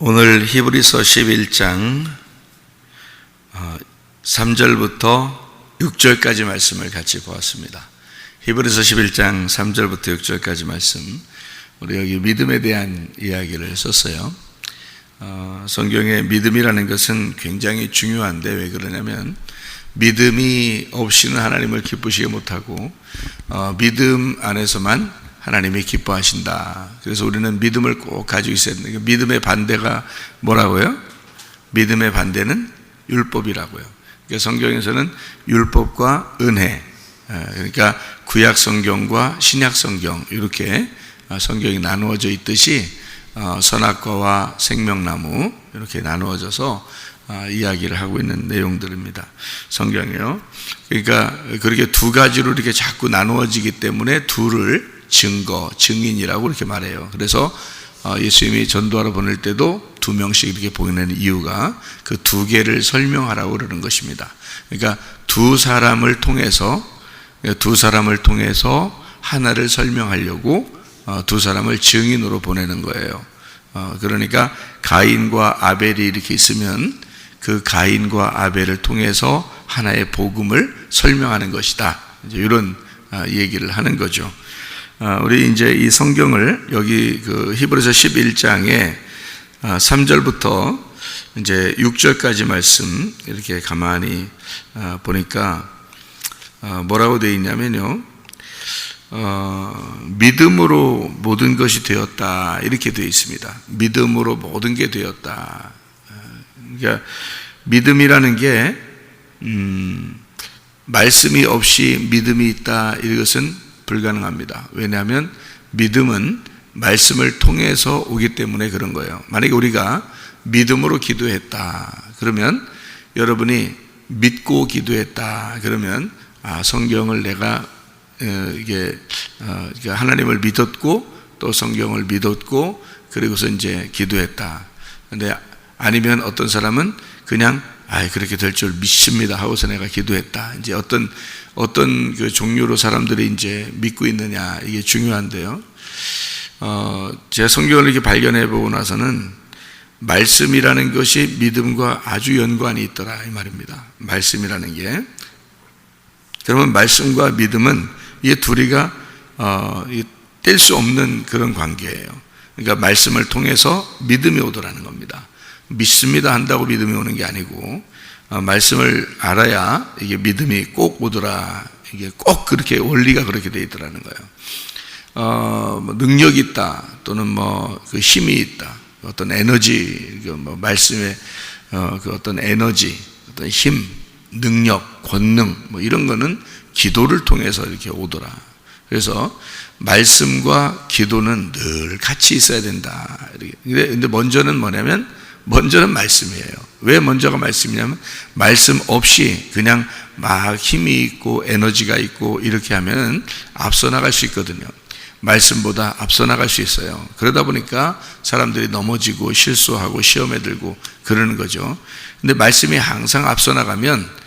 오늘 히브리서 11장 3절부터 6절까지 말씀을 같이 보았습니다. 히브리서 11장 3절부터 6절까지 말씀, 우리 여기 믿음에 대한 이야기를 썼어요. 성경에 믿음이라는 것은 굉장히 중요한데, 왜 그러냐면 믿음이 없이는 하나님을 기쁘시게 못하고 믿음 안에서만 하나님이 기뻐하신다. 그래서 우리는 믿음을 꼭 가지고 있어야 됩니다. 믿음의 반대가 뭐라고요? 믿음의 반대는 율법이라고요. 그러니까 성경에서는 율법과 은혜, 그러니까 구약 성경과 신약 성경, 이렇게 성경이 나누어져 있듯이 선악과와 생명나무 이렇게 나누어져서 이야기를 하고 있는 내용들입니다. 성경이요. 그러니까 그렇게 두 가지로 이렇게 자꾸 나누어지기 때문에 둘을 증거, 증인이라고 이렇게 말해요. 그래서 예수님이 전도하러 보낼 때도 2명씩 이렇게 보내는 이유가 그 두 개를 설명하라고 그러는 것입니다. 그러니까 두 사람을 통해서 하나를 설명하려고 두 사람을 증인으로 보내는 거예요. 그러니까 가인과 아벨이 이렇게 있으면 그 가인과 아벨을 통해서 하나의 복음을 설명하는 것이다. 이제 이런 얘기를 하는 거죠. 우리 이제 이 성경을 여기 그 히브리서 11장에 3절부터 이제 6절까지 말씀 이렇게 가만히 보니까 뭐라고 되어 있냐면요. 믿음으로 모든 것이 되었다. 이렇게 되어 있습니다. 믿음으로 모든 게 되었다. 그러니까 믿음이라는 게 말씀이 없이 믿음이 있다. 이것은 불가능합니다. 왜냐하면 믿음은 말씀을 통해서 오기 때문에 그런 거예요. 만약에 우리가 믿음으로 기도했다 그러면, 여러분이 믿고 기도했다 그러면, 성경을 내가 하나님을 믿었고 또 성경을 믿었고 그리고서 이제 기도했다. 근데 아니면 어떤 사람은 그냥 그렇게 될 줄 믿습니다 하고서 내가 기도했다. 이제 어떤 그 종류로 사람들이 이제 믿고 있느냐, 이게 중요한데요. 제가 성경을 이렇게 발견해 보고 나서는 말씀이라는 것이 믿음과 아주 연관이 있더라, 이 말입니다. 말씀이라는 게. 그러면 말씀과 믿음은 이 둘이가 뗄 수 없는 그런 관계예요. 그러니까 말씀을 통해서 믿음이 오더라는 겁니다. 믿습니다 한다고 믿음이 오는 게 아니고, 말씀을 알아야 이게 믿음이 꼭 오더라. 이게 꼭 그렇게 원리가 그렇게 되어 있더라는 거예요. 능력이 있다, 또는 그 힘이 있다, 어떤 에너지, 말씀의 그 어떤 에너지, 어떤 힘, 능력, 권능, 이런 거는 기도를 통해서 이렇게 오더라. 그래서 말씀과 기도는 늘 같이 있어야 된다. 근데 먼저는 뭐냐면, 먼저는 말씀이에요. 왜 먼저가 말씀이냐면, 말씀 없이 그냥 막 힘이 있고 에너지가 있고 이렇게 하면 앞서 나갈 수 있거든요. 말씀보다 앞서 나갈 수 있어요. 그러다 보니까 사람들이 넘어지고 실수하고 시험에 들고 그러는 거죠. 근데 말씀이 항상 앞서 나가면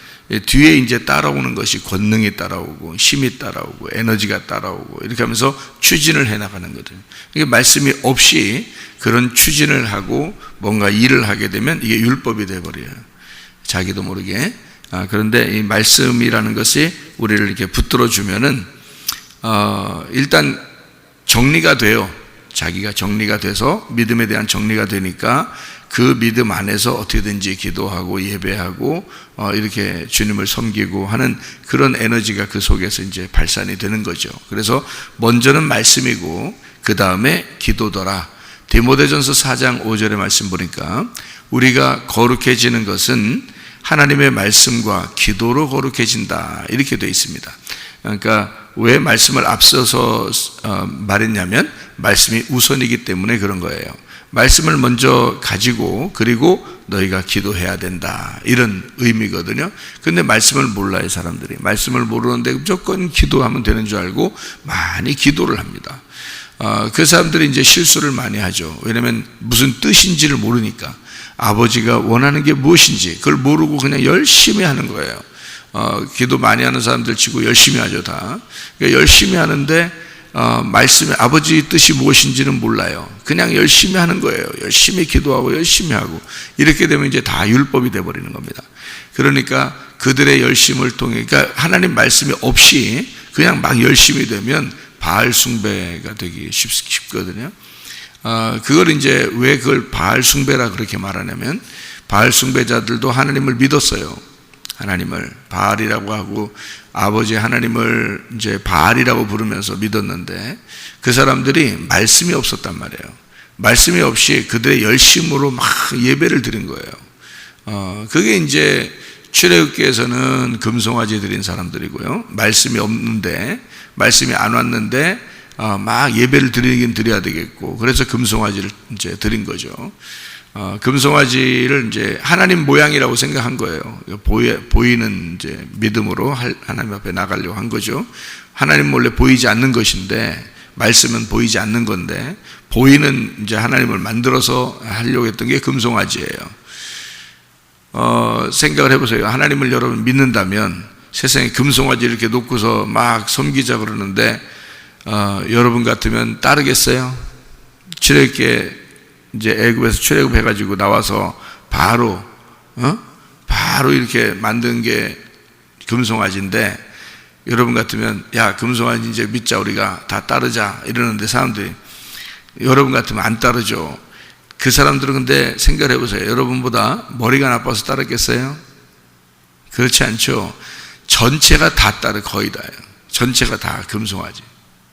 뒤에 이제 따라오는 것이 권능이 따라오고 힘이 따라오고 에너지가 따라오고 이렇게 하면서 추진을 해 나가는 거거든요. 이게 말씀이 없이 그런 추진을 하고 뭔가 일을 하게 되면 이게 율법이 되어버려요. 자기도 모르게. 그런데 이 말씀이라는 것이 우리를 이렇게 붙들어 주면은 일단 정리가 돼요. 자기가 정리가 돼서 믿음에 대한 정리가 되니까 그 믿음 안에서 어떻게든지 기도하고 예배하고 이렇게 주님을 섬기고 하는 그런 에너지가 그 속에서 이제 발산이 되는 거죠. 그래서 먼저는 말씀이고 그 다음에 기도더라. 디모데전서 4장 5절의 말씀 보니까 우리가 거룩해지는 것은 하나님의 말씀과 기도로 거룩해진다, 이렇게 되어 있습니다. 그러니까 왜 말씀을 앞서서 말했냐면, 말씀이 우선이기 때문에 그런 거예요. 말씀을 먼저 가지고 그리고 너희가 기도해야 된다, 이런 의미거든요. 근데 말씀을 몰라요. 사람들이 말씀을 모르는데 무조건 기도하면 되는 줄 알고 많이 기도를 합니다. 그 사람들이 이제 실수를 많이 하죠. 왜냐하면 무슨 뜻인지를 모르니까, 아버지가 원하는 게 무엇인지 그걸 모르고 그냥 열심히 하는 거예요. 기도 많이 하는 사람들 치고 열심히 하죠, 다. 그러니까 열심히 하는데 말씀의 아버지 뜻이 무엇인지는 몰라요. 그냥 열심히 하는 거예요. 열심히 기도하고 열심히 하고 이렇게 되면 이제 다 율법이 돼버리는 겁니다. 그러니까 그들의 열심을 통해, 그러니까 하나님 말씀이 없이 그냥 막 열심히 되면 바알 숭배가 되기 쉽거든요. 그걸 이제 왜 그걸 바알 숭배라 그렇게 말하냐면, 바알 숭배자들도 하나님을 믿었어요. 하나님을 바알이라고 하고 아버지 하나님을 이제 바알이라고 부르면서 믿었는데, 그 사람들이 말씀이 없었단 말이에요. 말씀이 없이 그들의 열심으로 막 예배를 드린 거예요. 그게 이제 출애굽기에서는 금송아지 드린 사람들이고요. 말씀이 없는데, 말씀이 안 왔는데 막 예배를 드리긴 드려야 되겠고, 그래서 금송아지를 이제 드린 거죠. 금송아지를 이제 하나님 모양이라고 생각한 거예요. 보이는 이제 믿음으로 하나님 앞에 나가려고 한 거죠. 하나님 몰래 보이지 않는 것인데, 말씀은 보이지 않는 건데, 보이는 이제 하나님을 만들어서 하려고 했던 게 금송아지예요. 생각을 해보세요. 하나님을 여러분 믿는다면 세상에 금송아지 이렇게 놓고서 막 섬기자 그러는데, 여러분 같으면 따르겠어요? 출애굽기에 이제 애굽에서 출애굽해가지고 나와서 바로 이렇게 만든 게 금송아지인데, 여러분 같으면 야, 금송아지 이제 믿자, 우리가 다 따르자 이러는데 사람들이, 여러분 같으면 안 따르죠. 그 사람들은 근데 생각을 해보세요. 여러분보다 머리가 나빠서 따르겠어요? 그렇지 않죠. 전체가 다 거의 다예요. 전체가 다 금송아지.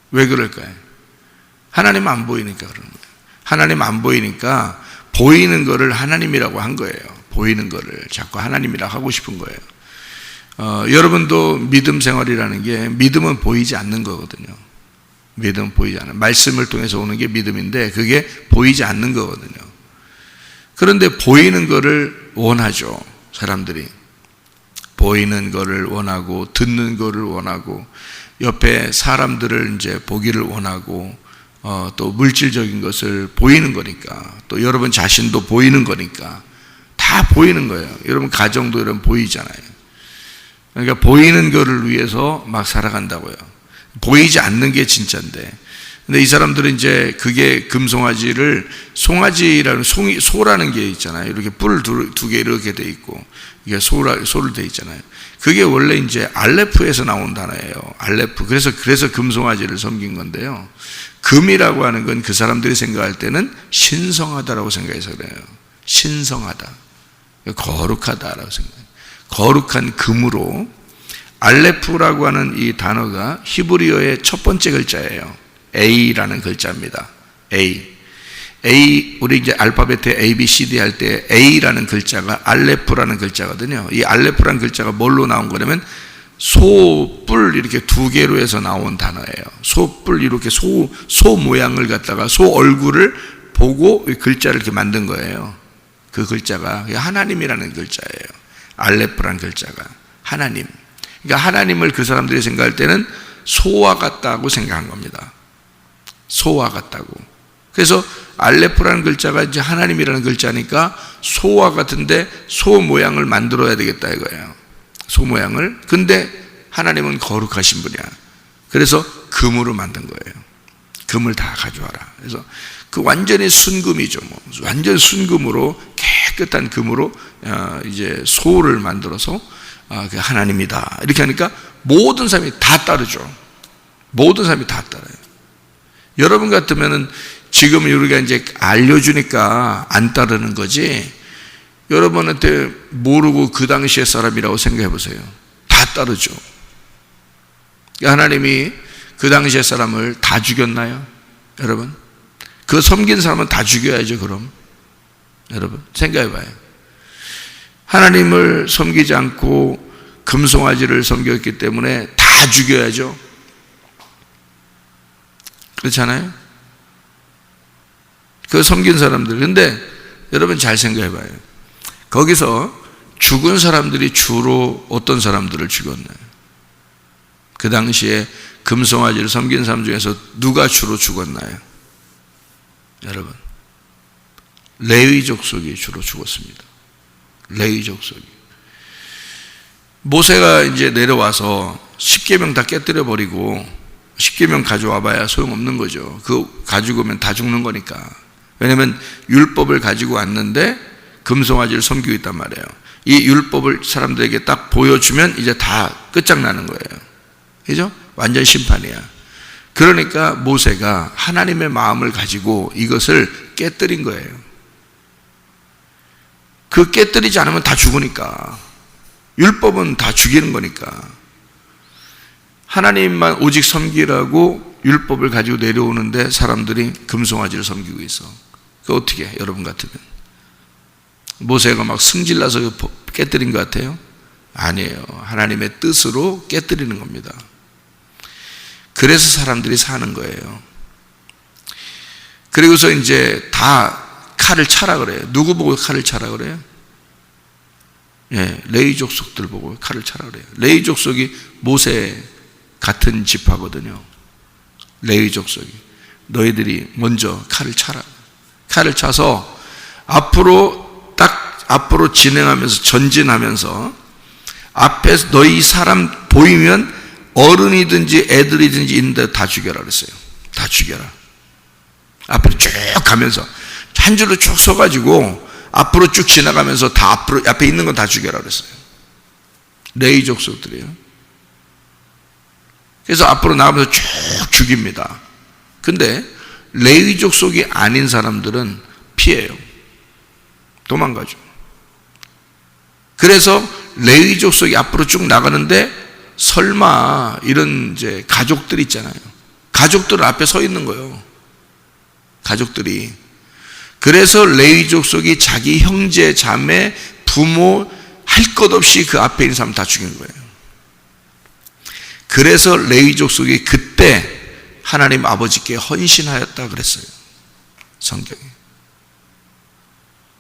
왜 그럴까요? 하나님 안 보이니까 그러는 거예요. 하나님 안 보이니까 보이는 거를 하나님이라고 한 거예요. 보이는 거를 자꾸 하나님이라고 하고 싶은 거예요. 여러분도 믿음 생활이라는 게, 믿음은 보이지 않는 거거든요. 믿음은 보이지 않아요. 말씀을 통해서 오는 게 믿음인데 그게 보이지 않는 거거든요. 그런데 보이는 거를 원하죠. 사람들이 보이는 거를 원하고, 듣는 거를 원하고, 옆에 사람들을 이제 보기를 원하고, 또 물질적인 것을 보이는 거니까, 또 여러분 자신도 보이는 거니까 다 보이는 거예요. 여러분 가정도 여러분 보이잖아요. 그러니까 보이는 거를 위해서 막 살아간다고요. 보이지 않는 게 진짜인데, 근데 이 사람들은 이제 그게 금송아지를, 송아지라는 소라는 게 있잖아요. 이렇게 뿔 두 개 이렇게 돼 있고, 이게 소를 돼 있잖아요. 그게 원래 이제 알레프에서 나온 단어예요. 알레프. 그래서 금송아지를 섬긴 건데요. 금이라고 하는 건 그 사람들이 생각할 때는 신성하다라고 생각해서 그래요. 신성하다, 거룩하다라고 생각해요. 거룩한 금으로, 알레프라고 하는 이 단어가 히브리어의 첫 번째 글자예요. A라는 글자입니다. A, 우리 이제 알파벳에 A, B, C, D 할 때 A라는 글자가 알레프라는 글자거든요. 이 알레프라는 글자가 뭘로 나온 거냐면, 소뿔 이렇게 두 개로 해서 나온 단어예요. 소뿔, 이렇게 소 모양을 갖다가 소 얼굴을 보고 글자를 이렇게 만든 거예요. 그 글자가 하나님이라는 글자예요. 알레프라는 글자가 하나님. 그러니까 하나님을 그 사람들이 생각할 때는 소와 같다고 생각한 겁니다. 소와 같다고. 그래서 알레프라는 글자가 이제 하나님이라는 글자니까 소와 같은데 소 모양을 만들어야 되겠다 이거예요. 소 모양을. 근데 하나님은 거룩하신 분이야. 그래서 금으로 만든 거예요. 금을 다 가져와라. 그래서 그 완전히 순금이죠. 완전 순금으로, 깨끗한 금으로 이제 소를 만들어서 그 하나님이다 이렇게 하니까 모든 사람이 다 따르죠. 모든 사람이 다 따라요. 여러분 같으면은 지금 우리가 이제 알려주니까 안 따르는 거지, 여러분한테 모르고 그 당시의 사람이라고 생각해 보세요. 다 따르죠. 하나님이 그 당시의 사람을 다 죽였나요? 여러분, 그 섬긴 사람은 다 죽여야죠. 그럼 여러분 생각해 봐요. 하나님을 섬기지 않고 금송아지를 섬겼기 때문에 다 죽여야죠. 그렇잖아요? 그 섬긴 사람들. 근데 여러분 잘 생각해 봐요. 거기서 죽은 사람들이 주로 어떤 사람들을 죽였나요? 그 당시에 금송아지를 섬긴 사람 중에서 누가 주로 죽었나요? 여러분, 레위 족속이 주로 죽었습니다. 레위 족속이. 모세가 이제 내려와서 10계명 다 깨뜨려 버리고 10계명 가져와봐야 소용없는 거죠. 그거 가지고 오면 다 죽는 거니까. 왜냐하면 율법을 가지고 왔는데 금송아지를 섬기고 있단 말이에요. 이 율법을 사람들에게 딱 보여주면 이제 다 끝장나는 거예요. 그죠? 완전 심판이야. 그러니까 모세가 하나님의 마음을 가지고 이것을 깨뜨린 거예요. 그 깨뜨리지 않으면 다 죽으니까. 율법은 다 죽이는 거니까. 하나님만 오직 섬기라고 율법을 가지고 내려오는데 사람들이 금송아지를 섬기고 있어. 그 어떻게 해, 여러분 같으면? 모세가 막 승질나서 깨뜨린 것 같아요? 아니에요. 하나님의 뜻으로 깨뜨리는 겁니다. 그래서 사람들이 사는 거예요. 그리고서 이제 다 칼을 차라 그래요. 누구 보고 칼을 차라 그래요? 예, 레위 족속들 보고 칼을 차라 그래요. 레위 족속이 모세 같은 지파거든요. 레위 족속이. 너희들이 먼저 칼을 차라. 칼을 차서 앞으로 진행하면서 전진하면서 앞에서 너희 사람 보이면 어른이든지 애들이든지 있는데 다 죽여라 그랬어요. 다 죽여라. 앞으로 쭉 가면서 한 줄로 쭉 서가지고 앞으로 쭉 지나가면서 다 앞에 있는 건 다 죽여라 그랬어요. 레위 족속들이에요. 그래서 앞으로 나가면서 쭉 죽입니다. 근데 레위 족속이 아닌 사람들은 피해요. 도망가죠. 그래서 레위 족속이 앞으로 쭉 나가는데 설마 이런 이제 가족들 있잖아요. 가족들 앞에 서 있는 거예요. 가족들이. 그래서 레위 족속이 자기 형제, 자매, 부모 할 것 없이 그 앞에 있는 사람 다 죽인 거예요. 그래서 레위 족속이 그때 하나님 아버지께 헌신하였다 그랬어요. 성경에.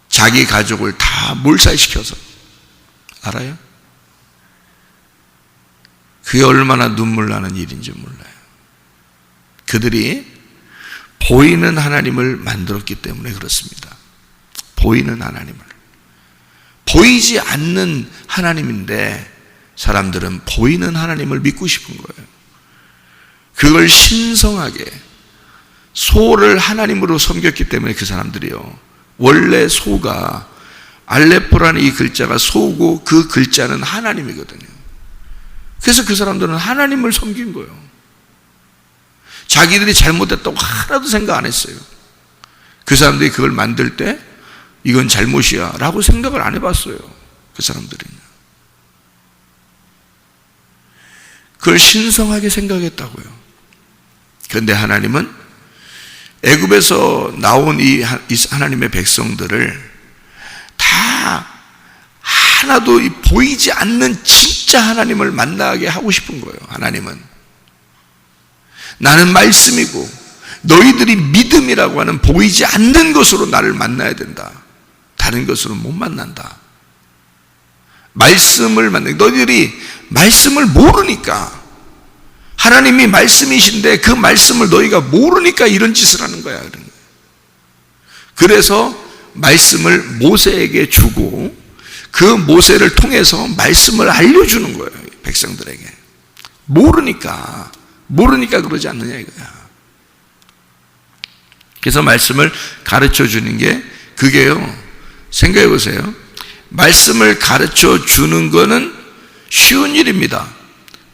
자기 가족을 다 몰살시켜서. 알아요? 그게 얼마나 눈물 나는 일인지 몰라요. 그들이 보이는 하나님을 만들었기 때문에 그렇습니다. 보이는 하나님을. 보이지 않는 하나님인데 사람들은 보이는 하나님을 믿고 싶은 거예요. 그걸 신성하게 소를 하나님으로 섬겼기 때문에 그 사람들이요. 원래 소가 알레포라는 이 글자가 소고 그 글자는 하나님이거든요. 그래서 그 사람들은 하나님을 섬긴 거예요. 자기들이 잘못했다고 하나도 생각 안 했어요. 그 사람들이 그걸 만들 때 이건 잘못이야 라고 생각을 안 해봤어요. 그 사람들이. 그걸 신성하게 생각했다고요. 그런데 하나님은 애굽에서 나온 이 하나님의 백성들을 다 하나도 보이지 않는 진짜 하나님을 만나게 하고 싶은 거예요. 하나님은 나는 말씀이고 너희들이 믿음이라고 하는 보이지 않는 것으로 나를 만나야 된다. 다른 것으로 못 만난다. 말씀을 만나. 너희들이 말씀을 모르니까, 하나님이 말씀이신데 그 말씀을 너희가 모르니까 이런 짓을 하는 거야. 그래서 말씀을 모세에게 주고 그 모세를 통해서 말씀을 알려주는 거예요. 백성들에게. 모르니까 그러지 않느냐 이거야. 그래서 말씀을 가르쳐 주는 게 그게요. 생각해 보세요. 말씀을 가르쳐 주는 거는 쉬운 일입니다.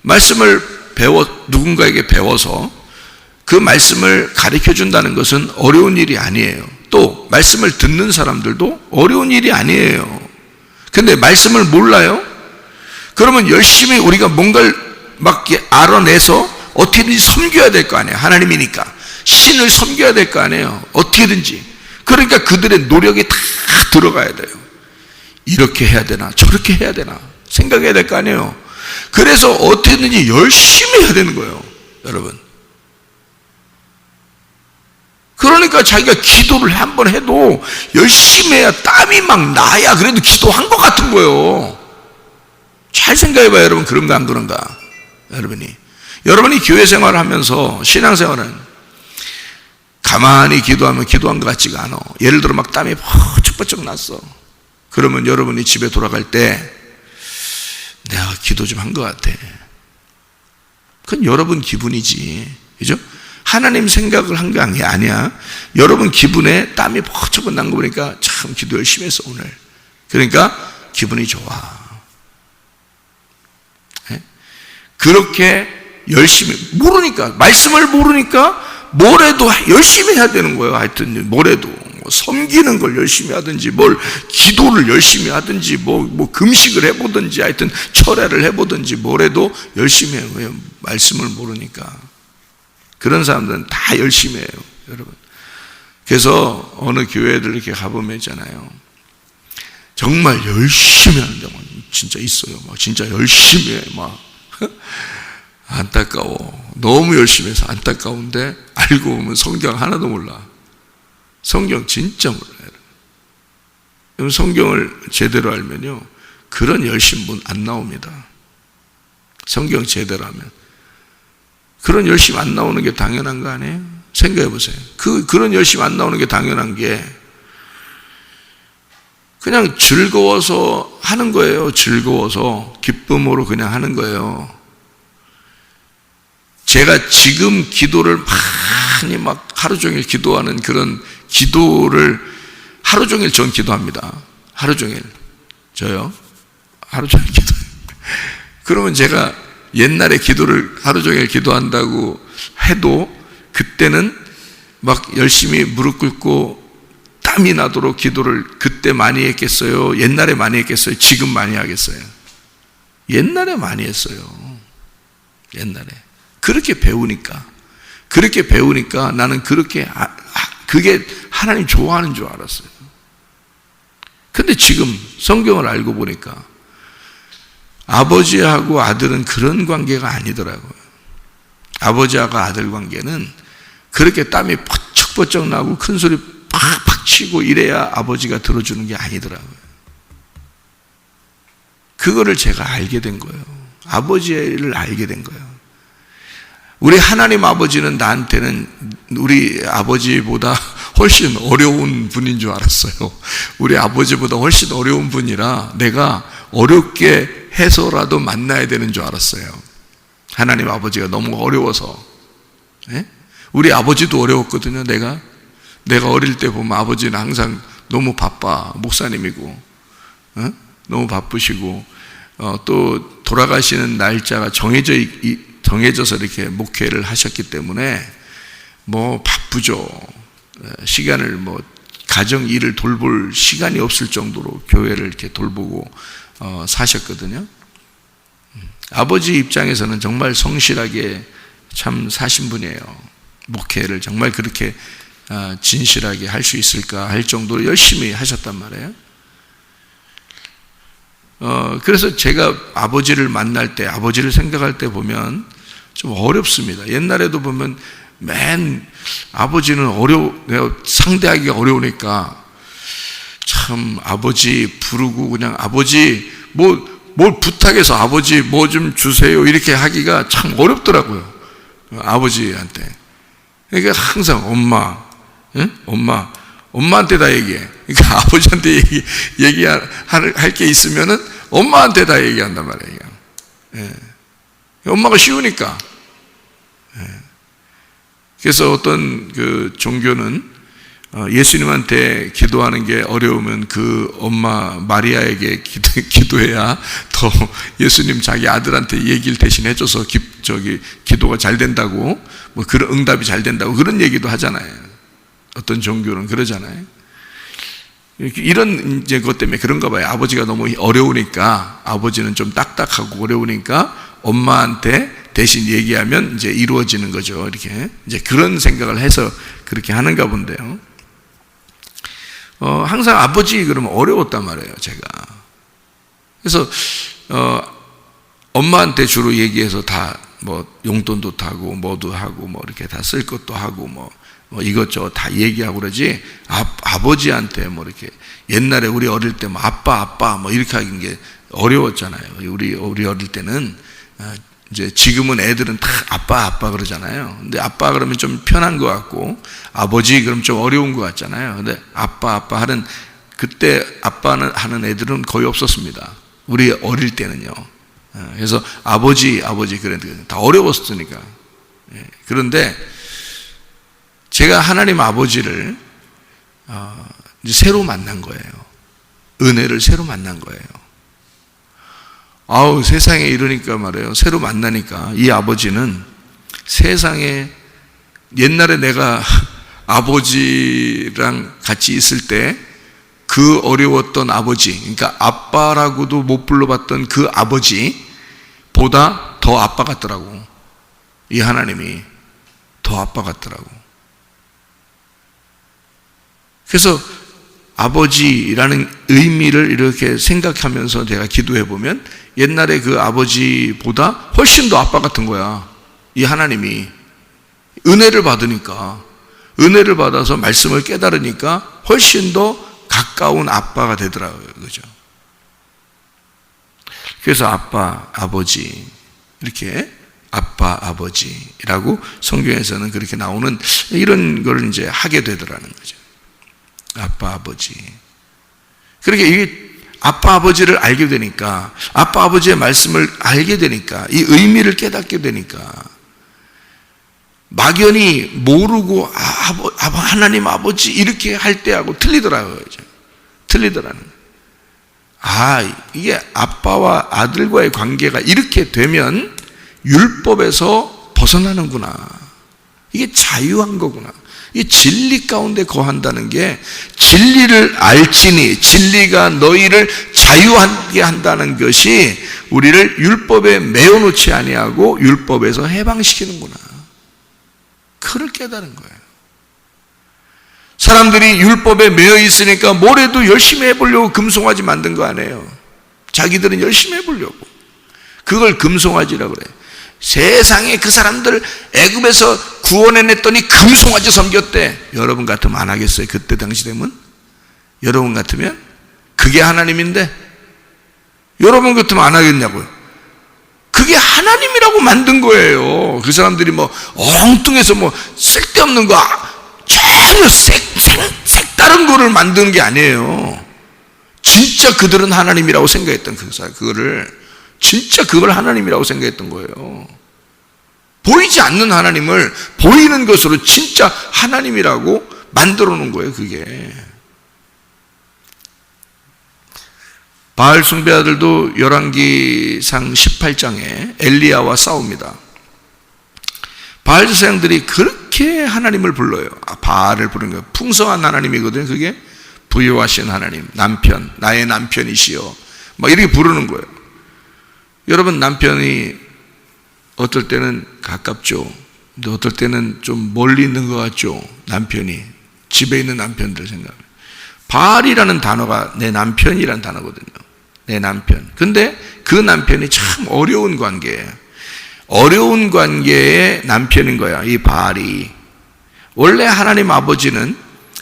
말씀을 누군가에게 배워서 그 말씀을 가르쳐 준다는 것은 어려운 일이 아니에요. 또 말씀을 듣는 사람들도 어려운 일이 아니에요. 근데 말씀을 몰라요? 그러면 열심히 우리가 뭔가를 막 알아내서 어떻게든지 섬겨야 될 거 아니에요. 하나님이니까 신을 섬겨야 될 거 아니에요. 어떻게든지. 그러니까 그들의 노력이 다 들어가야 돼요. 이렇게 해야 되나 저렇게 해야 되나 생각해야 될 거 아니에요. 그래서 어떻게든지 열심히 해야 되는 거예요. 여러분. 그러니까 자기가 기도를 한번 해도 열심히 해야 땀이 막 나야 그래도 기도한 것 같은 거예요. 잘 생각해봐요. 여러분. 그런가 안 그런가. 여러분이 교회 생활을 하면서 신앙생활은 가만히 기도하면 기도한 것 같지가 않아. 예를 들어 막 땀이 펄쩍펄쩍 났어. 그러면 여러분이 집에 돌아갈 때 내가 기도 좀 한 것 같아. 그건 여러분 기분이지. 그죠? 하나님 생각을 한 게 아니야. 여러분 기분에 땀이 벅차고 난 거 보니까 참 기도 열심히 했어, 오늘. 그러니까 기분이 좋아. 네? 그렇게 열심히, 모르니까, 말씀을 모르니까 뭐래도 열심히 해야 되는 거예요. 하여튼, 뭐래도. 섬기는 걸 열심히 하든지, 뭘 기도를 열심히 하든지, 뭐 금식을 해보든지, 하여튼 철회를 해보든지, 뭐래도 열심히 해요. 왜? 말씀을 모르니까. 그런 사람들은 다 열심히 해요, 여러분. 그래서 어느 교회들 이렇게 가보면 있잖아요. 정말 열심히 하는 데만 진짜 있어요. 막 진짜 열심히 해. 막 안타까워. 너무 열심히 해서 안타까운데 알고 보면 성경 하나도 몰라. 성경 진짜 몰라요. 여러분, 성경을 제대로 알면요, 그런 열심 분 안 나옵니다. 성경 제대로 하면. 그런 열심 안 나오는 게 당연한 거 아니에요? 생각해 보세요. 그런 열심 안 나오는 게 당연한 게 그냥 즐거워서 하는 거예요. 즐거워서 기쁨으로 그냥 하는 거예요. 제가 지금 기도를 많이 막 하루 종일 기도하는 그런 기도를 하루 종일 전 기도합니다. 하루 종일. 저요? 하루 종일 기도해요. 그러면 제가 옛날에 기도를 하루 종일 기도한다고 해도 그때는 막 열심히 무릎 꿇고 땀이 나도록 기도를 그때 많이 했겠어요? 옛날에 많이 했겠어요? 지금 많이 하겠어요? 옛날에 많이 했어요. 옛날에. 그렇게 배우니까 나는 그게 하나님 좋아하는 줄 알았어요. 근데 지금 성경을 알고 보니까 아버지하고 아들은 그런 관계가 아니더라고요. 아버지하고 아들 관계는 그렇게 땀이 벅적벅적 나고 큰 소리 팍팍 치고 이래야 아버지가 들어주는 게 아니더라고요. 그거를 제가 알게 된 거예요. 아버지를 알게 된 거예요. 우리 하나님 아버지는 나한테는 우리 아버지보다 훨씬 어려운 분인 줄 알았어요. 우리 아버지보다 훨씬 어려운 분이라 내가 어렵게 해서라도 만나야 되는 줄 알았어요. 하나님 아버지가 너무 어려워서. 예? 우리 아버지도 어려웠거든요. 내가 어릴 때 보면 아버지는 항상 너무 바빠. 목사님이고 너무 바쁘시고 또 돌아가시는 날짜가 정해져서 이렇게 목회를 하셨기 때문에 뭐 바쁘죠. 시간을 가정 일을 돌볼 시간이 없을 정도로 교회를 이렇게 돌보고 사셨거든요. 아버지 입장에서는 정말 성실하게 참 사신 분이에요. 목회를 정말 그렇게 진실하게 할 수 있을까 할 정도로 열심히 하셨단 말이에요. 그래서 제가 아버지를 만날 때, 아버지를 생각할 때 보면 좀 어렵습니다. 옛날에도 보면 아버지는 상대하기가 어려우니까 참 아버지 부르고 그냥 아버지 뭘 부탁해서 아버지 뭐 좀 주세요 이렇게 하기가 참 어렵더라고요. 아버지한테. 그러니까 항상 엄마, 응? 엄마한테 다 얘기해. 그러니까 아버지한테 얘기할 게 있으면은 엄마한테 다 얘기한단 말이에요. 예. 엄마가 쉬우니까. 예. 그래서 어떤 그 종교는 예수님한테 기도하는 게 어려우면 그 엄마 마리아에게 기도해야 더 예수님 자기 아들한테 얘기를 대신 해줘서 기도가 잘 된다고, 뭐 그런 응답이 잘 된다고 그런 얘기도 하잖아요. 어떤 종교는 그러잖아요. 이런 이제 그것 때문에 그런가 봐요. 아버지가 너무 어려우니까, 아버지는 좀 딱딱하고 어려우니까 엄마한테 대신 얘기하면 이제 이루어지는 거죠. 이렇게 이제 그런 생각을 해서 그렇게 하는가 본데요. 항상 아버지 그러면 어려웠단 말이에요, 제가. 그래서 엄마한테 주로 얘기해서 다 뭐 용돈도 타고 뭐도 하고 뭐 이렇게 다 쓸 것도 하고 뭐 이것저것 다 얘기하고 그러지, 아버지한테 뭐 이렇게 옛날에 우리 어릴 때 뭐 아빠 뭐 이렇게 하는 게 어려웠잖아요. 우리 어릴 때는 이제 지금은 애들은 다 아빠 그러잖아요. 근데 아빠 그러면 좀 편한 것 같고 아버지 그러면 좀 어려운 것 같잖아요. 근데 아빠 하는, 그때 아빠는 하는 애들은 거의 없었습니다. 우리 어릴 때는요. 그래서 아버지 그랬는데 다 어려웠으니까. 그런데 제가 하나님 아버지를 이제 새로 만난 거예요. 은혜를 새로 만난 거예요. 세상에 이러니까 말이에요. 새로 만나니까 이 아버지는 세상에 옛날에 내가 아버지랑 같이 있을 때 그 어려웠던 아버지, 그러니까 아빠라고도 못 불러봤던 그 아버지보다 더 아빠 같더라고. 이 하나님이 더 아빠 같더라고. 그래서 아버지라는 의미를 이렇게 생각하면서 내가 기도해 보면 옛날에 그 아버지보다 훨씬 더 아빠 같은 거야. 이 하나님이 은혜를 받으니까, 은혜를 받아서 말씀을 깨달으니까 훨씬 더 가까운 아빠가 되더라고요. 그죠? 그래서 아빠, 아버지, 이렇게 아빠, 아버지라고 성경에서는 그렇게 나오는 이런 걸 이제 하게 되더라는 거죠. 아빠, 아버지. 그렇게 이게 아빠, 아버지를 알게 되니까, 아빠, 아버지의 말씀을 알게 되니까, 이 의미를 깨닫게 되니까, 막연히 모르고 하나님 아버지 이렇게 할 때하고 틀리더라고요. 틀리더라는 거예요. 이게 아빠와 아들과의 관계가 이렇게 되면 율법에서 벗어나는구나. 이게 자유한 거구나. 이 진리 가운데 거한다는 게 진리를 알지니 진리가 너희를 자유하게 한다는 것이 우리를 율법에 매어놓지 아니하고 율법에서 해방시키는구나. 그걸 깨달은 거예요. 사람들이 율법에 매여 있으니까 뭐래도 열심히 해보려고 금송아지 만든 거 아니에요. 자기들은 열심히 해보려고. 그걸 금송아지라고 그래요. 세상에 그 사람들 애굽에서 구원해냈더니 금송아지 섬겼대. 여러분 같으면 안 하겠어요? 그때 당시 되면? 여러분 같으면? 그게 하나님인데? 여러분 같으면 안 하겠냐고요? 그게 하나님이라고 만든 거예요. 그 사람들이 엉뚱해서 쓸데없는 거 전혀 색다른 거를 만드는 게 아니에요. 진짜 그들은 하나님이라고 생각했던 그거를 진짜 그걸 하나님이라고 생각했던 거예요. 보이지 않는 하나님을 보이는 것으로 진짜 하나님이라고 만들어 놓은 거예요. 그게 바알 숭배자들도 열왕기상 18장에 엘리야와 싸웁니다. 바알 제사장들이 그렇게 하나님을 불러요. 바알을 부르는 거예요. 풍성한 하나님이거든요. 그게 부유하신 하나님, 남편, 나의 남편이시여 막 이렇게 부르는 거예요. 여러분, 남편이 어떨 때는 가깝죠. 근데 어떨 때는 좀 멀리 있는 것 같죠. 남편이 집에 있는 남편들 생각하면 바알이라는 단어가 내 남편이라는 단어거든요. 내 남편. 근데 그 남편이 참 어려운 관계예요. 어려운 관계의 남편인 거야, 이 바알이. 원래 하나님 아버지는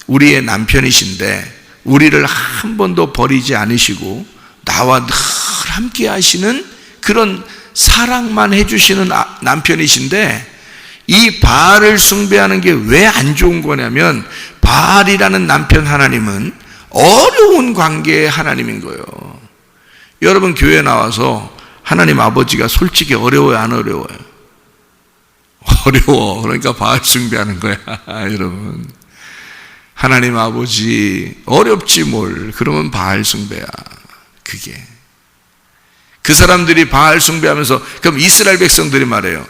우리의 남편이신데 우리를 한 번도 버리지 않으시고 나와 늘 함께 하시는 그런 사랑만 해주시는 남편이신데 이 바알을 숭배하는 게 왜 안 좋은 거냐면 바알이라는 남편 하나님은 어려운 관계의 하나님인 거예요. 여러분 교회 나와서 하나님 아버지가 솔직히 어려워요, 안 어려워요? 어려워. 그러니까 바알 숭배하는 거야. 여러분, 하나님 아버지 어렵지 뭘. 그러면 바알 숭배야. 그게 그 사람들이 바알 숭배하면서, 그럼 이스라엘 백성들이 말해요.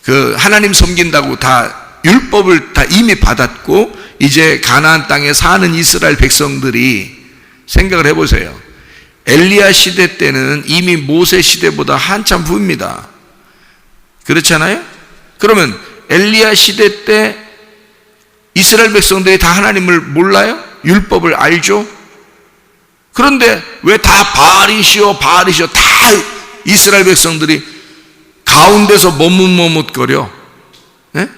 그 하나님 섬긴다고 다 율법을 다 이미 받았고 이제 가나안 땅에 사는 이스라엘 백성들이 생각을 해보세요. 엘리야 시대 때는 이미 모세 시대보다 한참 후입니다. 그렇잖아요? 그러면 엘리야 시대 때 이스라엘 백성들이 다 하나님을 몰라요? 율법을 알죠? 그런데 왜 다 바알이시오 다 이스라엘 백성들이 가운데서 머뭇머뭇거려? 네?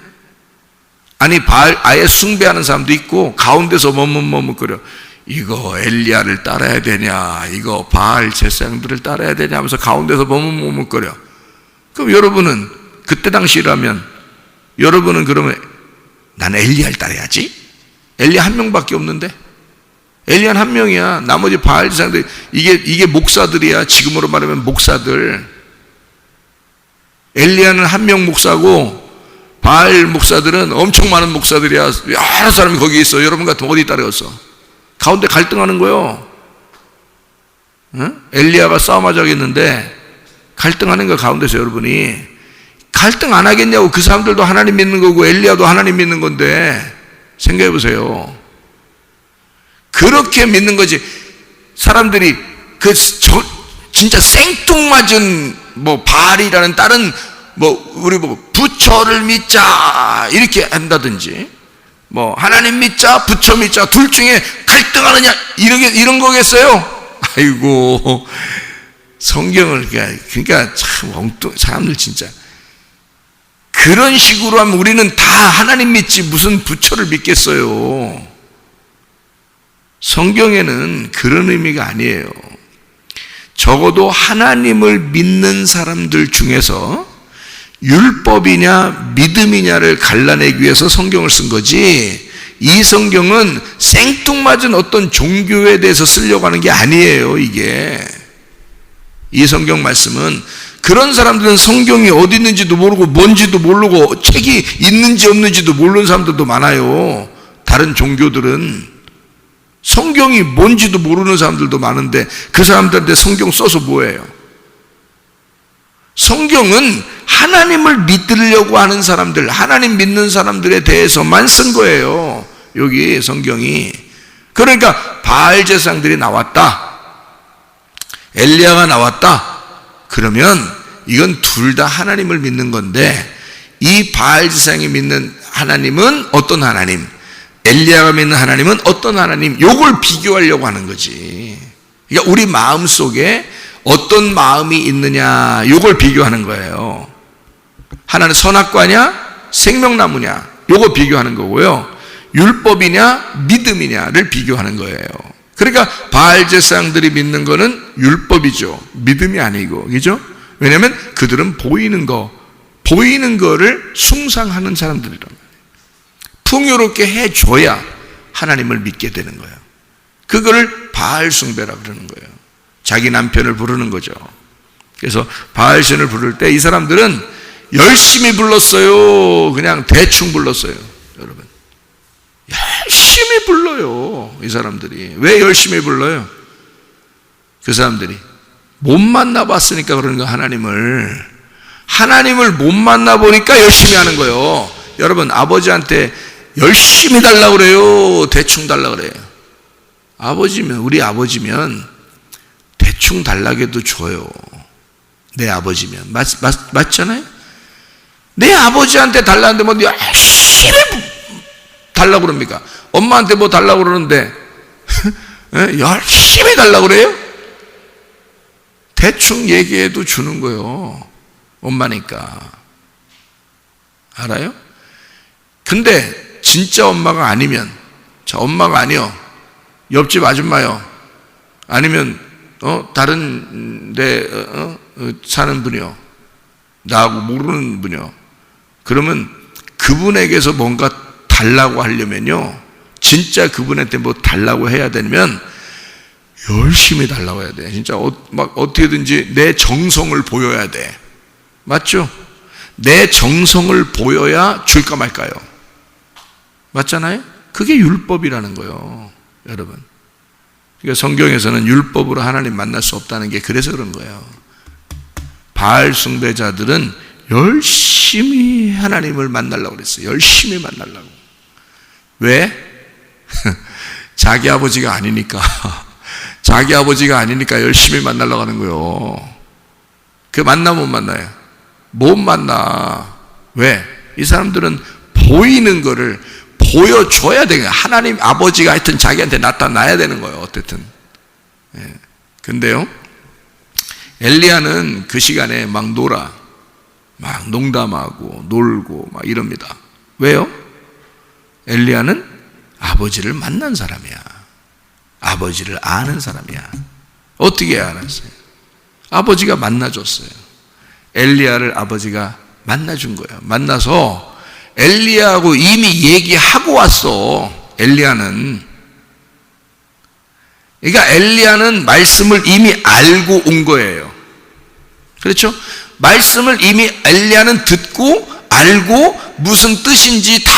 아니 바알 아예 숭배하는 사람도 있고 가운데서 머뭇머뭇거려. 이거 엘리야를 따라야 되냐, 이거 바알 제사장들을 따라야 되냐 하면서 가운데서 머뭇머뭇거려. 그럼 여러분은 그때 당시라면 여러분은 그러면 난 엘리야를 따라야지? 엘리야 한 명밖에 없는데? 엘리야는 한 명이야. 나머지 바알 제사장들 이게 목사들이야. 지금으로 말하면 목사들. 엘리야는 한 명 목사고 바알 목사들은 엄청 많은 목사들이야. 여러 사람이 거기 있어. 여러분 같으면 어디 따라갔어? 가운데 갈등하는 거요. 응? 엘리야가 싸움하자겠는데 갈등하는 거 가운데서 여러분이 갈등 안 하겠냐고. 그 사람들도 하나님 믿는 거고 엘리야도 하나님 믿는 건데 생각해 보세요. 그렇게 믿는 거지. 사람들이 진짜 생뚱맞은 바알이라는 다른 우리 부처를 믿자 이렇게 한다든지 하나님 믿자 부처 믿자 둘 중에 갈등하느냐 이런 거겠어요? 아이고, 성경을 그러니까 참 엉뚱 사람들 진짜 그런 식으로 하면 우리는 다 하나님 믿지 무슨 부처를 믿겠어요. 성경에는 그런 의미가 아니에요. 적어도 하나님을 믿는 사람들 중에서 율법이냐 믿음이냐를 갈라내기 위해서 성경을 쓴 거지, 이 성경은 생뚱맞은 어떤 종교에 대해서 쓰려고 하는 게 아니에요. 이 성경 말씀은 그런 사람들은 성경이 어디 있는지도 모르고 뭔지도 모르고 책이 있는지 없는지도 모르는 사람들도 많아요. 다른 종교들은 성경이 뭔지도 모르는 사람들도 많은데 그 사람들한테 성경 써서 뭐예요? 성경은 하나님을 믿으려고 하는 사람들, 하나님 믿는 사람들에 대해서만 쓴 거예요. 여기 성경이. 그러니까 바알 제사장들이 나왔다, 엘리야가 나왔다, 그러면 이건 둘 다 하나님을 믿는 건데, 이 바알 제사장이 믿는 하나님은 어떤 하나님, 엘리야가 믿는 하나님은 어떤 하나님, 요걸 비교하려고 하는 거지. 그러니까 우리 마음 속에 어떤 마음이 있느냐, 요걸 비교하는 거예요. 하나는 선악과냐 생명나무냐, 요거 비교하는 거고요. 율법이냐 믿음이냐를 비교하는 거예요. 그러니까 바알 제사장들이 믿는 거는 율법이죠, 믿음이 아니고, 그죠? 왜냐하면 그들은 보이는 거를 숭상하는 사람들이란 말이에요. 풍요롭게 해줘야 하나님을 믿게 되는 거예요. 그거를 바알 숭배라 그러는 거예요. 자기 남편을 부르는 거죠. 그래서 바알 신을 부를 때 이 사람들은 열심히 불렀어요? 그냥 대충 불렀어요? 여러분, 열심히 불러요. 이 사람들이 왜 열심히 불러요? 그 사람들이 못 만나봤으니까 그러는 거예요. 하나님을 못 만나보니까 열심히 하는 거예요. 여러분, 아버지한테 열심히 달라고 그래요? 대충 달라고 그래요? 우리 아버지면 대충 달라고도 줘요. 내 아버지면. 맞잖아요? 내 아버지한테 달라는데 열심히 달라고 그럽니까? 엄마한테 달라고 그러는데 열심히 달라고 그래요? 대충 얘기해도 주는 거예요. 엄마니까. 알아요? 근데 진짜 엄마가 아니면, 엄마가 아니요, 옆집 아줌마요, 아니면 다른 데 사는 분이요, 나하고 모르는 분이요, 그러면 그분에게서 뭔가 달라고 하려면요, 진짜 그분한테 달라고 해야 되면 열심히 달라고 해야 돼. 진짜 어떻게든지 내 정성을 보여야 돼. 맞죠? 내 정성을 보여야 줄까 말까요? 맞잖아요? 그게 율법이라는 거예요, 여러분. 그러니까 성경에서는 율법으로 하나님 만날 수 없다는 게 그래서 그런 거예요. 바알 숭배자들은 열심히 하나님을 만나려고 그랬어요. 열심히 만나려고. 왜? 자기 아버지가 아니니까. 자기 아버지가 아니니까 열심히 만나려고 하는 거예요. 그 만나면 못 만나요? 못 만나. 왜? 이 사람들은 보이는 거를 보여줘야 되는 거예요. 하나님 아버지가 하여튼 자기한테 나타나야 되는 거예요. 어쨌든. 예. 근데요, 엘리야는 그 시간에 막 농담하고 놀고 막 이럽니다. 왜요? 엘리야는 아버지를 만난 사람이야. 아버지를 아는 사람이야. 어떻게 알았어요? 아버지가 만나줬어요. 엘리야를 아버지가 만나준 거예요. 만나서 엘리야하고 이미 얘기하고 왔어. 엘리야는. 그러니까 엘리야는 말씀을 이미 알고 온 거예요. 그렇죠? 말씀을 이미 엘리야는 듣고 알고 무슨 뜻인지 다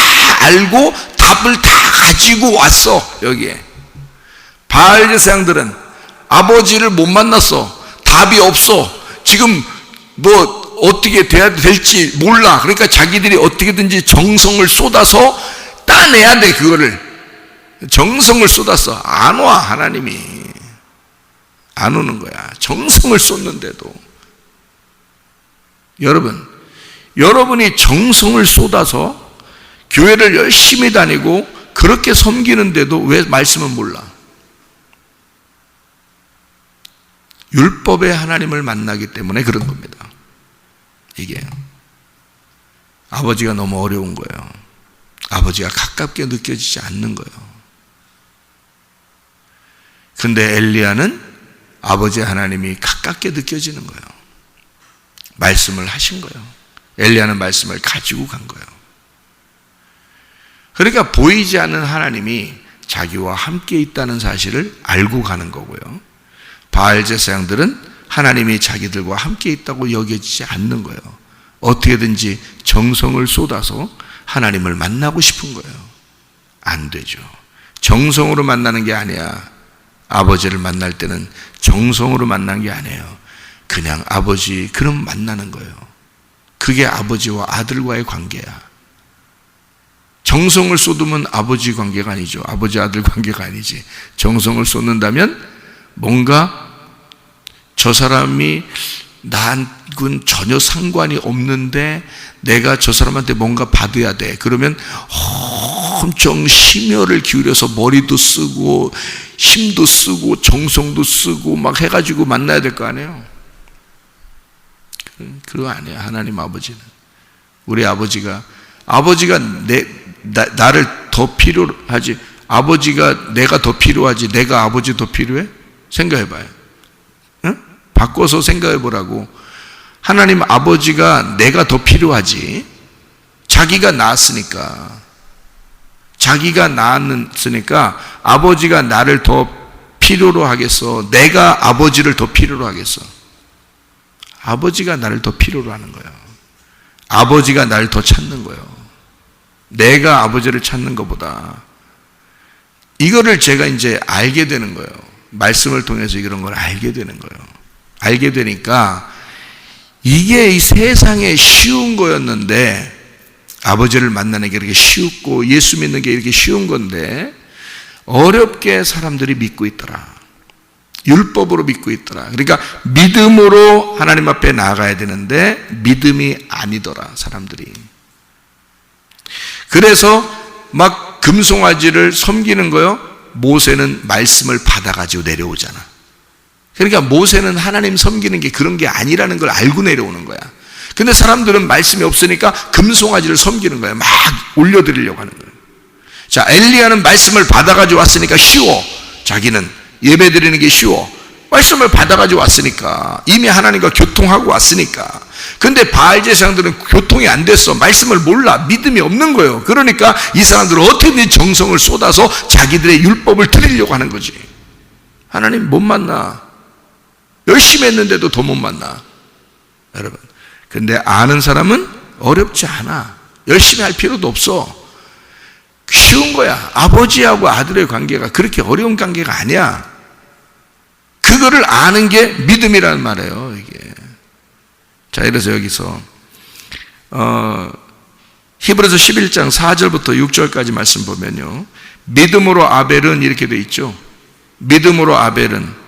알고 답을 다 가지고 왔어. 여기에 바알 제사장들은 아버지를 못 만났어. 답이 없어. 지금 뭐 어떻게 돼야 될지 몰라. 그러니까 자기들이 어떻게든지 정성을 쏟아서 따내야 돼. 그거를 정성을 쏟았어. 안 와. 하나님이 안 오는 거야. 정성을 쏟는데도. 여러분이 정성을 쏟아서 교회를 열심히 다니고 그렇게 섬기는데도 왜 말씀은 몰라? 율법의 하나님을 만나기 때문에 그런 겁니다. 이게 아버지가 너무 어려운 거예요. 아버지가 가깝게 느껴지지 않는 거예요. 근데 엘리야는 아버지 하나님이 가깝게 느껴지는 거예요. 말씀을 하신 거예요. 엘리야는 말씀을 가지고 간 거예요. 그러니까 보이지 않는 하나님이 자기와 함께 있다는 사실을 알고 가는 거고요. 바알 제사장들은 하나님이 자기들과 함께 있다고 여겨지지 않는 거예요. 어떻게든지 정성을 쏟아서 하나님을 만나고 싶은 거예요. 안 되죠. 정성으로 만나는 게 아니야. 아버지를 만날 때는 정성으로 만난 게 아니에요. 그냥 아버지 그럼 만나는 거예요. 그게 아버지와 아들과의 관계야. 정성을 쏟으면 아버지 관계가 아니죠. 아버지 아들 관계가 아니지. 정성을 쏟는다면 뭔가 저 사람이 나하고는 전혀 상관이 없는데 내가 저 사람한테 뭔가 받아야 돼. 그러면 엄청 심혈을 기울여서 머리도 쓰고 힘도 쓰고 정성도 쓰고 막 해가지고 만나야 될 거 아니에요. 그거 아니에요. 하나님 아버지는. 우리 아버지가 나를 더 필요하지. 아버지가 내가 더 필요하지. 내가 아버지 더 필요해? 생각해봐요. 응? 바꿔서 생각해보라고. 하나님 아버지가 내가 더 필요하지. 자기가 낳았으니까. 아버지가 나를 더 필요로 하겠어? 내가 아버지를 더 필요로 하겠어? 아버지가 나를 더 필요로 하는 거예요. 아버지가 나를 더 찾는 거예요. 내가 아버지를 찾는 것보다. 이거를 제가 이제 알게 되는 거예요. 말씀을 통해서 이런 걸 알게 되는 거예요. 알게 되니까 이게 이 세상에 쉬운 거였는데, 아버지를 만나는 게 이렇게 쉽고 예수 믿는 게 이렇게 쉬운 건데 어렵게 사람들이 믿고 있더라. 율법으로 믿고 있더라. 그러니까 믿음으로 하나님 앞에 나아가야 되는데 믿음이 아니더라, 사람들이. 그래서 막 금송아지를 섬기는 거요. 모세는 말씀을 받아가지고 내려오잖아. 그러니까 모세는 하나님 섬기는 게 그런 게 아니라는 걸 알고 내려오는 거야. 근데 사람들은 말씀이 없으니까 금송아지를 섬기는 거야. 막 올려드리려고 하는 거예요. 자, 엘리야는 말씀을 받아가지고 왔으니까 쉬워. 자기는 예배 드리는 게 쉬워. 말씀을 받아가지고 왔으니까, 이미 하나님과 교통하고 왔으니까. 근데 바알 제사장들은 교통이 안 됐어. 말씀을 몰라. 믿음이 없는 거예요. 그러니까 이 사람들은 어떻게든 정성을 쏟아서 자기들의 율법을 드리려고 하는 거지. 하나님 못 만나. 열심히 했는데도 더 못 만나. 여러분, 근데 아는 사람은 어렵지 않아. 열심히 할 필요도 없어. 쉬운 거야. 아버지하고 아들의 관계가 그렇게 어려운 관계가 아니야. 그거를 아는 게 믿음이라는 말이에요, 이게. 자, 이래서 여기서 히브리서 11장 4절부터 6절까지 말씀 보면요, 믿음으로 아벨은 이렇게 돼 있죠. 믿음으로 아벨은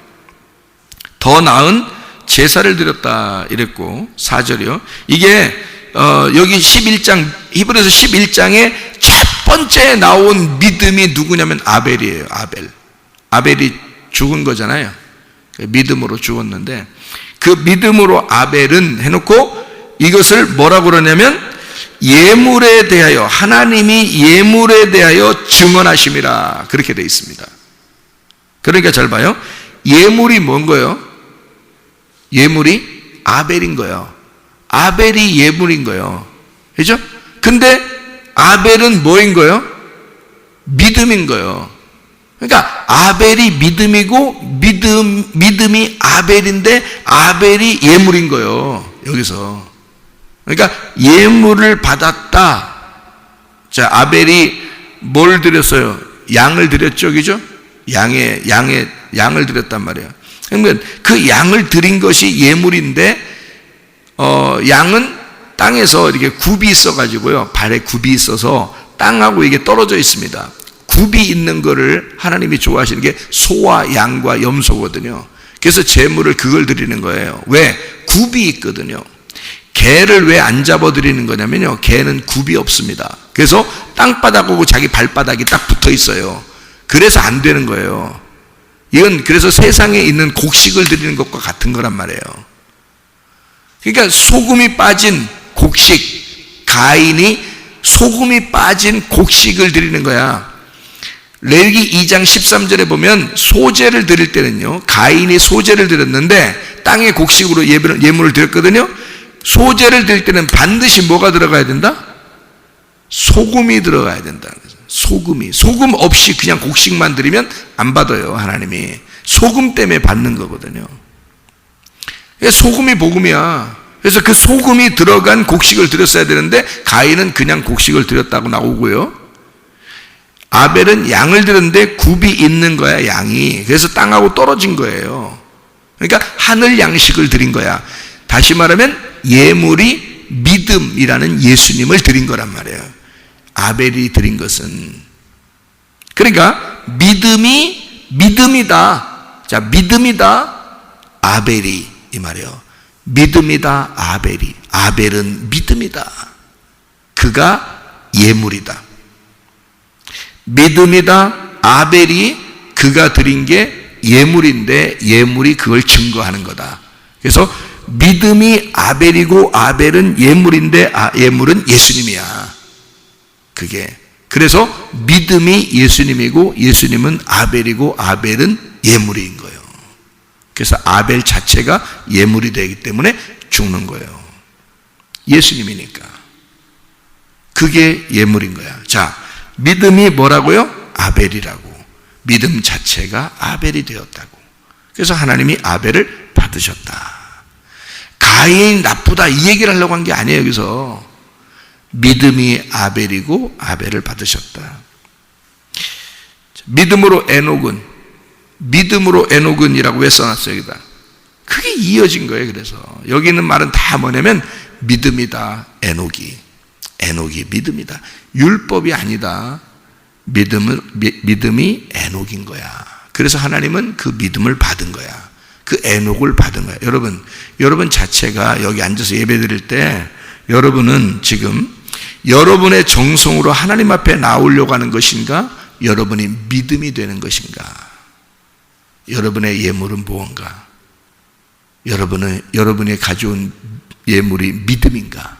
더 나은 제사를 드렸다 이랬고, 4절이요. 이게 여기 11장, 히브리서 11장에 첫 번째 나온 믿음이 누구냐면 아벨이에요. 아벨이 죽은 거잖아요. 믿음으로 죽었는데, 그 믿음으로 아벨은 해놓고 이것을 뭐라고 그러냐면 예물에 대하여, 하나님이 예물에 대하여 증언하심이라, 그렇게 되어 있습니다. 그러니까 잘 봐요. 예물이 뭔 거예요? 예물이 아벨인 거예요. 아벨이 예물인 거예요. 그죠? 근데 아벨은 뭐인 거예요? 믿음인 거예요. 그러니까 아벨이 믿음이고 믿음이 아벨인데 아벨이 예물인 거예요. 여기서. 그러니까 예물을 받았다. 자, 아벨이 뭘 드렸어요? 양을 드렸죠, 그죠? 양을 드렸단 말이에요. 그러면 그 양을 드린 것이 예물인데, 양은 땅에서 이렇게 굽이 있어가지고요, 발에 굽이 있어서 땅하고 이게 떨어져 있습니다. 굽이 있는 거를 하나님이 좋아하시는 게 소와 양과 염소거든요. 그래서 제물을 그걸 드리는 거예요. 왜? 굽이 있거든요. 개를 왜 안 잡아드리는 거냐면요, 개는 굽이 없습니다. 그래서 땅바닥하고 자기 발바닥이 딱 붙어 있어요. 그래서 안 되는 거예요. 이건 그래서 세상에 있는 곡식을 드리는 것과 같은 거란 말이에요. 그러니까 소금이 빠진 곡식, 가인이 소금이 빠진 곡식을 드리는 거야. 레위기 2장 13절에 보면 소제를 드릴 때는요, 가인이 소제를 드렸는데 땅의 곡식으로 예물을 드렸거든요. 소제를 드릴 때는 반드시 뭐가 들어가야 된다? 소금이 들어가야 된다. 소금 없이 그냥 곡식만 드리면 안 받아요. 하나님이 소금 때문에 받는 거거든요. 소금이 복음이야. 그래서 그 소금이 들어간 곡식을 드렸어야 되는데 가인은 그냥 곡식을 드렸다고 나오고요, 아벨은 양을 드렸는데 굽이 있는 거야, 양이. 그래서 땅하고 떨어진 거예요. 그러니까 하늘 양식을 드린 거야. 다시 말하면 예물이 믿음이라는 예수님을 드린 거란 말이에요. 아벨이 드린 것은. 그러니까 믿음이다. 자, 믿음이다. 아벨이, 이 말이에요. 믿음이다. 아벨은 믿음이다. 그가 예물이다. 믿음이다. 아벨이 그가 드린 게 예물인데 예물이 그걸 증거하는 거다. 그래서 믿음이 아벨이고 아벨은 예물인데 예물은 예수님이야. 그게. 그래서 믿음이 예수님이고 예수님은 아벨이고 아벨은 예물인 거예요. 그래서 아벨 자체가 예물이 되기 때문에 죽는 거예요. 예수님이니까. 그게 예물인 거야. 자, 믿음이 뭐라고요? 아벨이라고. 믿음 자체가 아벨이 되었다고. 그래서 하나님이 아벨을 받으셨다. 가인이 나쁘다 이 얘기를 하려고 한 게 아니에요. 여기서 믿음이 아벨이고 아벨을 받으셨다. 믿음으로 에녹은이라고 왜 써놨어요? 여기다. 그게 이어진 거예요. 그래서 여기 있는 말은 다 뭐냐면 믿음이다. 에녹이 믿음이다. 율법이 아니다. 믿음이 에녹인 거야. 그래서 하나님은 그 믿음을 받은 거야. 그 에녹을 받은 거야. 여러분 자체가 여기 앉아서 예배 드릴 때 여러분은 지금 여러분의 정성으로 하나님 앞에 나오려고 하는 것인가? 여러분이 믿음이 되는 것인가? 여러분의 예물은 무언가? 여러분이 가져온 예물이 믿음인가?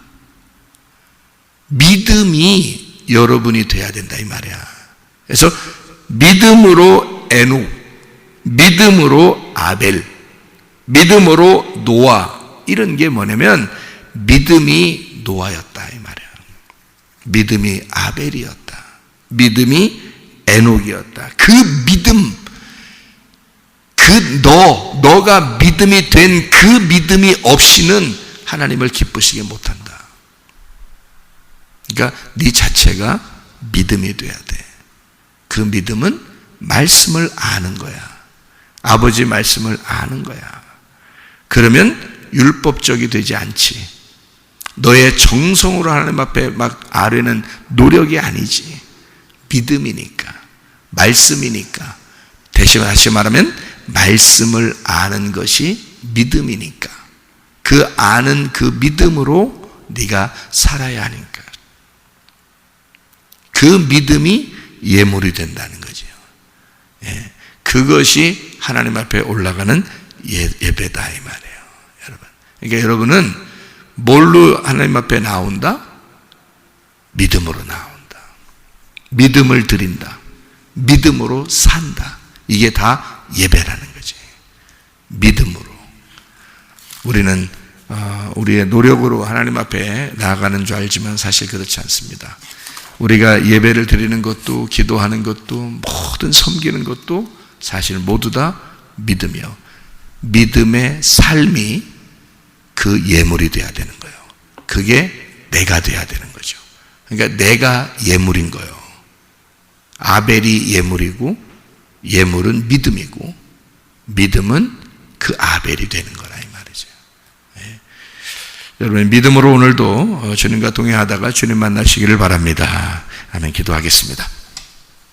믿음이 여러분이 돼야 된다 이 말이야. 그래서 믿음으로 에녹, 믿음으로 아벨, 믿음으로 노아, 이런 게 뭐냐면 믿음이 노아였다 이 말이야. 믿음이 아벨이었다. 믿음이 에녹이었다. 그 믿음, 너가 믿음이 된 그 믿음이 없이는 하나님을 기쁘시게 못한다. 그러니까 네 자체가 믿음이 돼야 돼. 그 믿음은 말씀을 아는 거야. 아버지 말씀을 아는 거야. 그러면 율법적이 되지 않지. 너의 정성으로 하나님 앞에 막 아뢰는 노력이 아니지. 믿음이니까, 말씀이니까. 다시 말하면 말씀을 아는 것이 믿음이니까. 그 아는 그 믿음으로 네가 살아야 하니까. 그 믿음이 예물이 된다는 거죠. 예. 그것이 하나님 앞에 올라가는 예배다 이 말이에요. 여러분. 그러니까 여러분은 뭘로 하나님 앞에 나온다? 믿음으로 나온다. 믿음을 드린다. 믿음으로 산다. 이게 다 예배라는 거지. 믿음으로. 우리는 우리의 노력으로 하나님 앞에 나아가는 줄 알지만 사실 그렇지 않습니다. 우리가 예배를 드리는 것도, 기도하는 것도, 모든 섬기는 것도 사실 모두 다 믿음이요. 믿음의 삶이 그 예물이 돼야 되는 거예요. 그게 내가 돼야 되는 거죠. 그러니까 내가 예물인 거예요. 아벨이 예물이고 예물은 믿음이고 믿음은 그 아벨이 되는 거라 이 말이죠. 네. 여러분 믿음으로 오늘도 주님과 동행하다가 주님 만나시기를 바랍니다. 아멘. 기도하겠습니다.